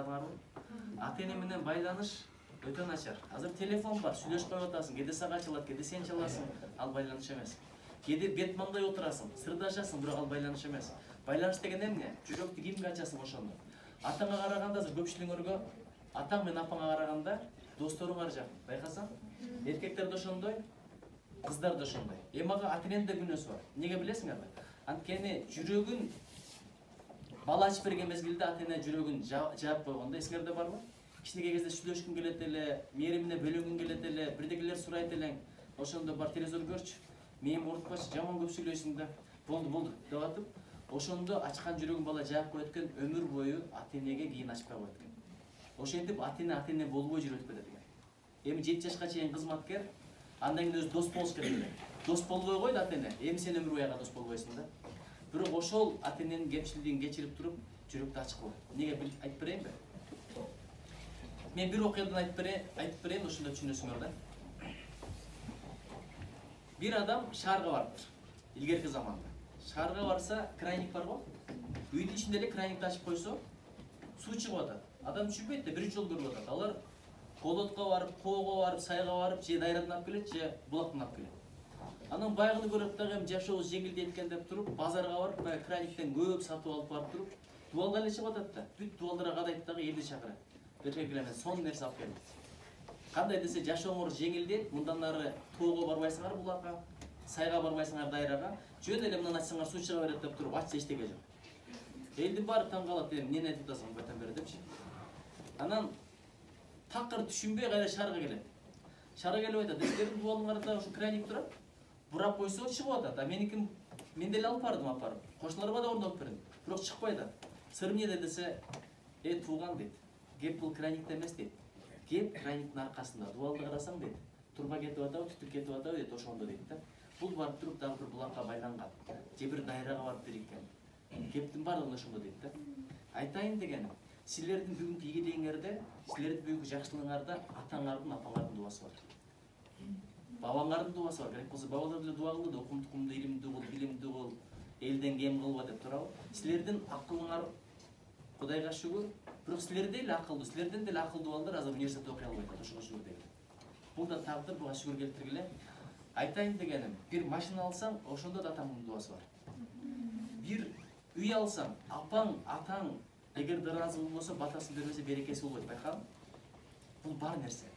байкадыңарбы? Ата-эне менен байланыш өтө начар. Азыр телефон бар, сүйлөшүп коюп атасың, кеде сага чалат, кеде сен чаласың, ал байланыш эмес. Кеде бет маңдай отурасың, сырдашасың, бирок ал байланыш эмес. Байланыш деген эмне? Жүрөктү кимге ачасың ошондо. Атаңа караганда азыр көпчүлүгүңөргө атаң менен апаңа караганда досторуңар жак. Байкасаң, эркектер да ошондой, кыздар да ошондой. Эми ага ата-эненин да күнөөсү бар. Неге билесиңерби? Анткени жүрөгүн бала ачып берген мезгилде ата-эне жүрөгүн жаап койгондо, эсиңерде барбы? Кичинекей кезде сүйлөшкүң келет эле, мээримине бөлөнгүң келет эле, бирдекелер сурайт элең. Ошондо бар телевизор көрчү. Мен урутпачы, жаман көп сүйлөйсүң да. Болду деп атып, ошондо ачкан жүрөгүн бала жаап коет экен, өмүр бою ата-энеге кийин ачпай коет экен. Ошентип ата-эне болбой жүрүп өтүп кетет экен. Эми 7 жашка чейин кызматкер, андан кийин өзү дос болуш керек эле. Дос болбой койду ата-эне. Эми сен өмүр бою дос болбойсуң да. Бирок ошол ата-эненин кемчилигин кечирип туруп, жүрөктү ачык кылат. Неге айтып берейинби? Мен бир окуядан айтып берейин, ошондо түшүнөсүңөр да. Bir adam şarga vardır. İlgerki zamanda. Şarga varsa kraynik var mı? Üydü içinde kraynik açıp koysa su çıkıp atar. Adam düşünmeydi de bir yol görüp atar. Alır kolotqa varıp, koğuğa varıp, sayga varıp, je dayradan alып келет, je bulaktan alып келет. Анан баягыны көрүп дагы жашоо жеңилдей экен деп туруп, базарга барып, баягы краниктен көп сатып алып барып туруп, дуалга эле чыгып атат да. Бүт дуалдарға кадайт дагы элди чакырат. Беркекелер менен сон нерсе алып келет. Кандай десе жашооңор жеңилдейт, мындан ары тоого барбайсыңар булакка, сайга барбайсыңар дайрага, жөн эле мындан ачсаңар суу чыга берет деп туруп ачса эчтеке жок. Элдин баары таң калат, эмне айтып атасың бөтөн бери депчи. Анан такыр түшүнбөй кайра шаарга келет. Шаарга келип айтат, силердин дуалыңарда ушу краник турат. Бурап койсо чыгып атат. А меникин мен деле алып бардым апарып. Кошуларга да орнотуп бердим. Бирок чыкпай да. Сыр эмнеде десе, тууган дейт. Кеп бул краникте эмес дейт. Кеп краниктин аркасында дуалды карасаң дейт. Турба кетип атабы, түтүк кетип атабы дейт, ошондо дейт да. Бул барып туруп дагы бир булакка байланган. Же бир дайрага барып бириккен. Кептин бардыгы ошондо дейт да. Айтайын дегеним, силердин бүгүнкү ийгилигиңерде, силердин бүгүнкү жакшылыгыңарда атаңардын, апаңардын дуасы бар. Бабаңардын дуасы бар. Керек болсо бабалар деле дуа кылды, окум тукумду, илимди кыл, билимди кыл, элден кем кылба деп турабы. Силердин акылыңар Кудайга шүгүр, бирок силерде эле акылдуу, силерден деле акылдуу балдар азыр университетте окуй албайт, ошого шүгүр дейли. Бул да тагдыр, буга шүгүр келтиргиле. Айтайын дегеним, бир машина алсаң, ошондо да атаңдын дуасы бар. Бир үй алсаң, апаң, атаң эгер ыраазы болбосо, батасын бербесе берекеси болбойт, байкадың? Бул бар нерсе.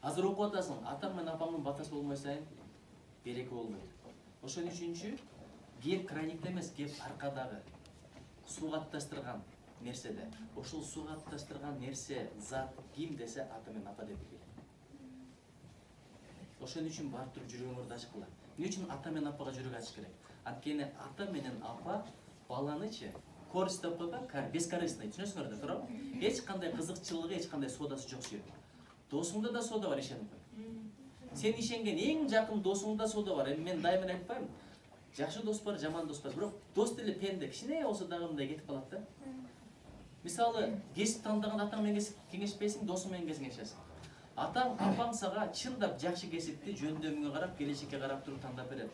Азыр окуп атасың, атаң менен апаңдын батасы болмой сайын береке болбойт. Ошон үчүнчү кеп краникте эмес, кеп аркадагы сууга атташтырган нерседе. Ошол сууга атташтырган нерсе, зат ким десе ата менен апа деп билет. Ошон үчүн барып туруп жүрөгүңөрдү ачык кыла. Эмне үчүн ата менен апага жүрөк ачыш керек? Анткени ата менен апа баланычы корис деп койбо, бескорыстный, түшүнөсүңөр да туурабы? Эч кандай кызыкчылыгы, эч кандай содасы жок сүйөт. Досуңда да сода бар, ишенип кой. Сен ишенген эң жакын досуңда сода бар. Эми мен дайыма айтпайм. Жакшы дос бар, жаман дос бар. Бирок дос деле пенде, кичине болсо дагы мындай кетип калат да. Мисалы, кесип тандаган атаң менен кеңешпейсиң, досуң менен кеңешесиң. Атаң, апаң сага чындап жакшы кесипти жөндөмүңө карап, келечекке карап туруп тандап берет.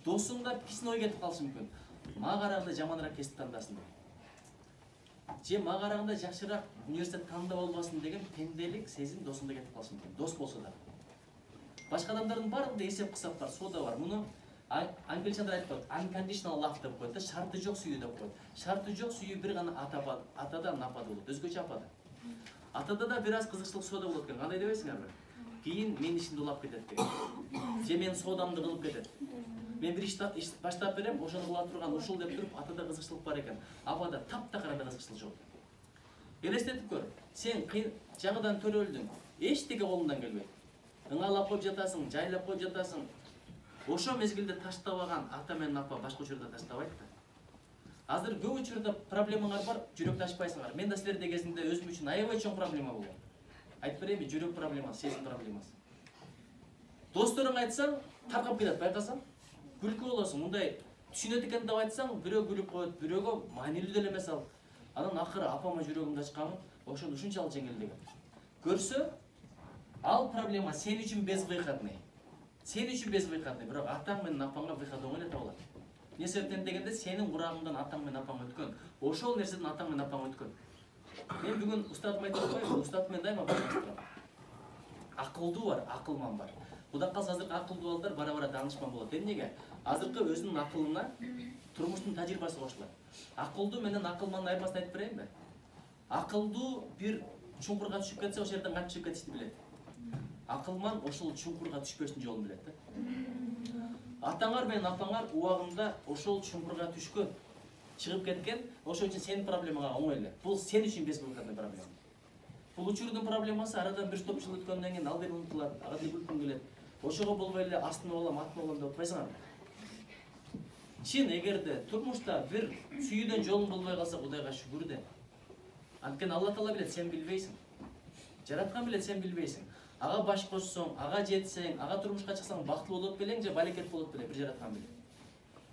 Досуң да кичине ой кетип калышы мүмкүн. Мага караганда жаманыраак кесип тандасың деп. Же мага караганда жакшыраак университет тандап албасын деген пенделик сезим досуңда кетип калышы мүмкүн. Дос болсо да. Башка адамдардын баарында эсеп кысап бар, сода бар. Муну англичандар айтып коет, unconditional love деп коет да, шарты жок сүйүү деп коет. Шарты жок сүйүү бир гана атадан апада болот, өзгөчө апада. Атада да бир аз кызыкчылык сода болот экен. Кандай дебейсиңерби? Кийин мен ишимди улап кетет деген. Же мен содамды кылып кетет. Мен бир иш баштап берем, ошону кыла турган ушул деп туруп, атада кызыкчылык бар экен. Апада таптакырында кызыкчылык жок. Элестетип көр. Сен жаңыдан төрөлдүң, эчтеке колуңдан келбейт. Ыңалап коюп жатасың, жайлап коюп жатасың. Ошо мезгилде таштабаган ата менен апа башка учурда таштабайт да. Азыр көп учурда проблемаңар бар, жүрөктү ачпайсыңар. Мен да силерде кезинде өзүм үчүн аябай чоң проблема болгон. Айтып берейинби, жүрөк проблемасы, сезим проблемасы. Досторуңа айтсаң, таркап кетет, байкасаң. Күлкү болосуң, мындай түшүнөт экен деп айтсаң, бирөө күлүп коет, бирөөгө маанилүү деле эмес ал. Анан акыры апама жүрөгүмдү ачканмын, ошону ушунчалык жеңилдеген. Көрсө, ал проблема сен үчүн безвыходный. Сен үчүн безвыходный, бирок атаң менен апаңга выход оңой эле табылат. Эмне себептен дегенде сенин курагыңдан атаң менен апаң өткөн. Ошол нерседен атаң менен апаң өткөн. Мен бүгін ұстазым айтып қоймын, ұстазымен дайыма байланыстырамын. Ақылды бар, ақылман бар. Құда қалса азыркы ақылды балдар бара-бара данышман болады. Неге? Азыркы өзінің ақылына тұрмыштың тәжірибесі қосылады. Ақылды менен ақылманның айырмасын айтып берейін бе? Ақылды бір чуңқырға түшіп кетсе, ошол жерден кантип түшүп кетишти билет. Ақылман ошол чуңқырға түшпөстүн жолун билет да. Атаңар менен апаңар убагында ошол чуңқырга түшкөн, чыгып кеткен, ошол үчүн сенин проблемаңа оңой эле. Бул сен үчүн бесплатный проблема. Бул учурдун проблемасы арадан бир топ жыл өткөндөн кийин ал бери унутулат, ага күн келет. Ошого болбой эле астына болом, атына болом деп атпайсыңарбы? Чын, эгерде турмушта бир сүйүүдөн жолуң болбой калса, Кудайга шүгүр де. Анткени Алла Таала билет, сен билбейсиң. Жараткан билет, сен билбейсиң. Ага баш кошсоң, ага жетсең, ага турмушка чыксаң бактылуу болот белең же балекет болот белең, бир жараткан билет.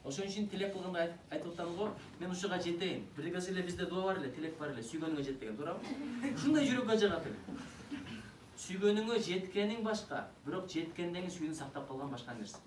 Ошон үчүн тилек кылганда айтып атам го, мен ушуга жетейин. Бир кезде эле бизде дуа бар эле, тилек бар эле, сүйгөнүңө жет деген, туурабы? Ушундай жүрөккө жагат эле. Сүйгөнүңө жеткениң башка, бирок жеткенден кийин сүйүүнү сактап калган башка нерсе.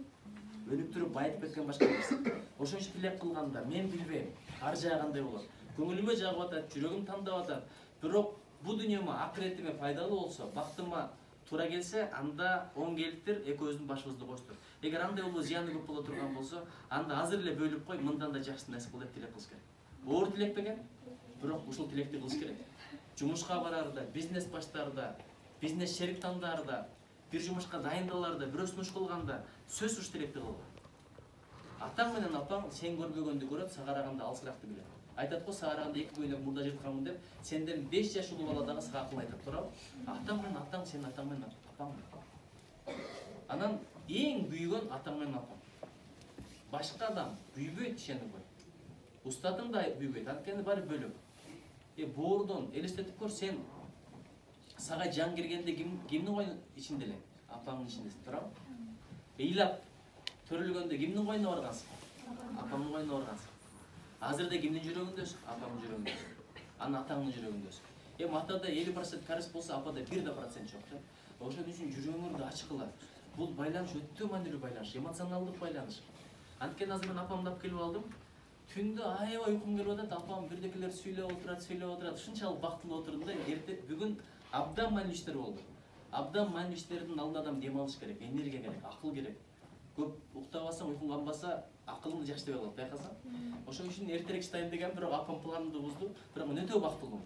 Өлүп туруп байытып кеткен башка нерсе. Ошон үчүн тилек кылганда мен билбейм, ар жагы кандай болот. Көңүлүмө жагып атат, жүрөгүм тандап атат. Бирок бу дүйнөмө, акыретиме пайдалуу болсо, бактыма тура келсе, анда оң келиптир, экөөбүздүн башыбызды коштур. Эгер андай болбой зыяны көп боло турган болсо, анда азыр эле бөлүп кой, мындан да жакшы нерсе кыл деп тилек кылыш керек. Оор тилек деген, бирок ушул тилекти кылыш керек. Жумушка барарда, бизнес баштаарда, бизнес шерик тандаарда, бир жумушка дайындаларда, бирөө сунуш кылганда сөз уш тилекти кылган. Атаң менен апаң сен көрбөгөндү көрөт, сага караганда алысыраакты билет. Айтат го, сага караганда 2 көйнөк мурда жыртканмын деп, сенден 5 жаш улуу бала дагы сага акыл айтат, туурабы? Атаң менен атаң, сен атаң менен апаң. Анан эң күйгөн атаң менен апаң. Башка адам күйбөйт, ишенип кой. Устатың да күйбөйт, анткени баары бөлөк. Боордон элестетип көр, сен сага жан киргенде кимдин койнун ичинде элең? Апаңдын ичиндесиң, туурабы? Ыйлап төрөлгөндө кимдин койнуна баргансың? Апаңдын койнуна баргансың. Азырда кимдин жүрөгүндөсүң? Апаңдын жүрөгүндөсүң. Анан атаңдын жүрөгүндөсүң. Атада 50% карыз болсо, апада 1% жок да. Ошон үчүн жүрөгүңөрдү ачкыла. Бул байланыш өтө маанилүү байланыш, эмоционалдык байланыш. Анткени азыр мен апамды алып келип алдым. Түндө аябай уйкум келип атат, апам бирдекелер сүйлөп отурат. Ушунчалык бактылуу отурдум да, бүгүн абдан маанилүү иштер болду. Абдан маанилүү иштердин алдында адам дем алыш керек, энергия керек, акыл керек. Көп уктабасаң, уйкуң канбаса, акылыңды жакшытабай калат, байкасаң. Ошон үчүн эртерээк чытайын деген, бирок апам планымды бузду, бирок мен өтө бактылуумун.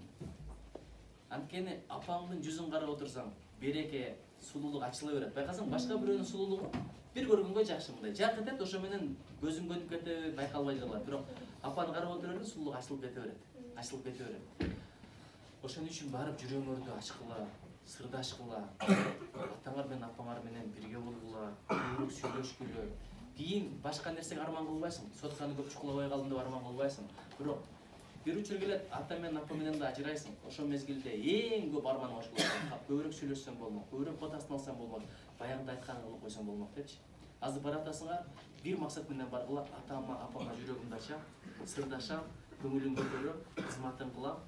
Анткени апаңдын жүзүн карап отурсаң, береке, сулуулук ачыла берет. Байкасаң, башка бирөөнүн сулуулугу бир көргөнгө жакшы мындай. Жак этет, ошо менен көзүң көнүп кетеби, байкалбай калат. Бирок апаны карап отурганда сулуулук ачылып кете берет. Ошон үчүн барып жүрөгүңөрдү ачкыла, сырдашкыла, атаңар менен апаңар менен бирге болгула, көбүрөөк сүйлөшкүлө. Кийин башка нерсеге арман кылбайсың. Сотканы көп чукулабай калдым деп арман кылбайсың. Бирок бир учур келет, ата менен апа менен да ажырайсың. Ошол мезгилде эң көп арманың ошол. Көбүрөөк сүйлөшсөң болмок, көбүрөөк фотосын алсаң болмок, баягында айтканын кылып койсоң болмок депчи. Азыр баратасыңар, бир максат менен баргыла, атама, апама жүрөгүмдү ачам, сырдашам, көңүлүм көтөрөм, кызматын кылам,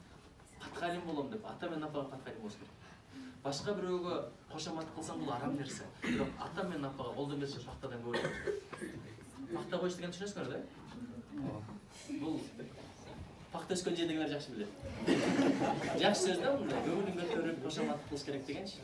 паткалим болом деп, ата менен апага паткалим болуш керек. Башка бирөөгө кошомат кылсаң бул арам нерсе. Бирок ата менен апага колдон келсе пактадан көрөт. Пакта коюш деген түшүнөсүңөр да? Бул пакта өскөн жердегилер жакшы билет. Жакшы сөз да мындай, көңүлүн көтөрүп кошомат кылыш керек дегенчи.